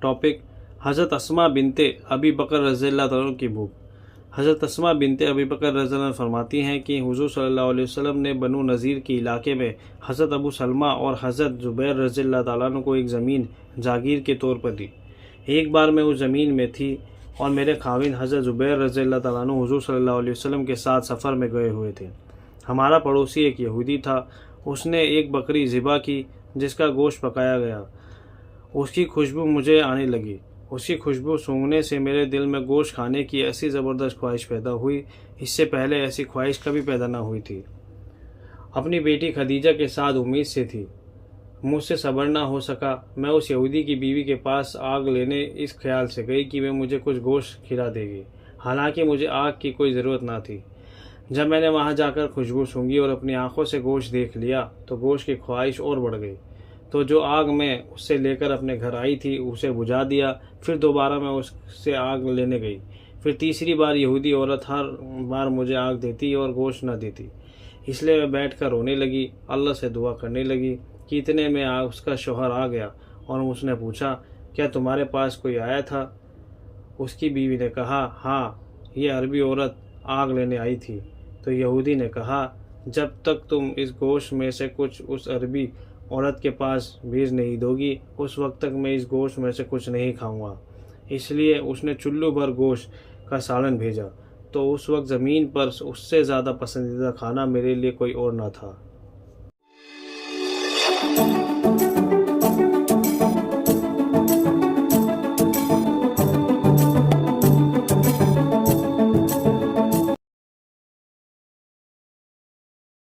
Topic: حضرت اسماء بنت ابی بکر رضی اللہ عنہ کی بھوک۔ حضرت اسماء بنت ابی بکر رضی اللہ عنہ فرماتی ہیں کہ حضور صلی اللہ علیہ وسلم نے بنو نذیر کے علاقے میں حضرت ابو سلمہ اور حضرت زبیر رضی اللہ تعالیٰ عنہ کو ایک زمین جاگیر کے طور پر دی۔ ایک بار میں اس زمین میں تھی اور میرے خاوند حضرت زبیر رضی اللہ تعالیٰ عنہ حضور صلی اللہ علیہ وسلم کے ساتھ سفر میں گئے ہوئے تھے۔ ہمارا پڑوسی ایک یہودی تھا۔ اس نے ایک بکری ذبح کی جس کا گوشت پکایا گیا۔ اس کی خوشبو مجھے آنے لگی۔ اس کی خوشبو سونگھنے سے میرے دل میں گوشت کھانے کی ایسی زبردست خواہش پیدا ہوئی، اس سے پہلے ایسی خواہش کبھی پیدا نہ ہوئی تھی۔ اپنی بیٹی خدیجہ کے ساتھ امید سے تھی، مجھ سے صبر نہ ہو سکا۔ میں اس یہودی کی بیوی کے پاس آگ لینے اس خیال سے گئی کہ وہ مجھے کچھ گوشت کھلا دے گی، حالانکہ مجھے آگ کی کوئی ضرورت نہ تھی۔ جب میں نے وہاں جا کر خوشبو سونگھی اور اپنی آنکھوں سے گوشت دیکھ لیا تو گوشت کی خواہش اور بڑھ گئی۔ تو جو آگ میں اس سے لے کر اپنے گھر آئی تھی اسے بجھا دیا۔ پھر دوبارہ میں اس سے آگ لینے گئی۔ پھر تیسری بار یہودی عورت ہر بار مجھے آگ دیتی اور گوشت نہ دیتی، اس لیے میں بیٹھ کر رونے لگی، اللہ سے دعا کرنے لگی کہ اتنے میں اس کا شوہر آ گیا اور اس نے پوچھا، کیا تمہارے پاس کوئی آیا تھا؟ اس کی بیوی نے کہا، ہاں، یہ عربی عورت آگ لینے آئی تھی۔ تو یہودی نے کہا، جب تک تم اس گوشت میں سے کچھ اس عربی عورت کے پاس بھیج نہیں دو گی اس وقت تک میں اس گوشت میں سے کچھ نہیں کھاؤں گا۔ اس لیے اس نے چلو بھر گوشت کا سالن بھیجا۔ تو اس وقت زمین پر اس سے زیادہ پسندیدہ کھانا میرے لیے کوئی اور نہ تھا۔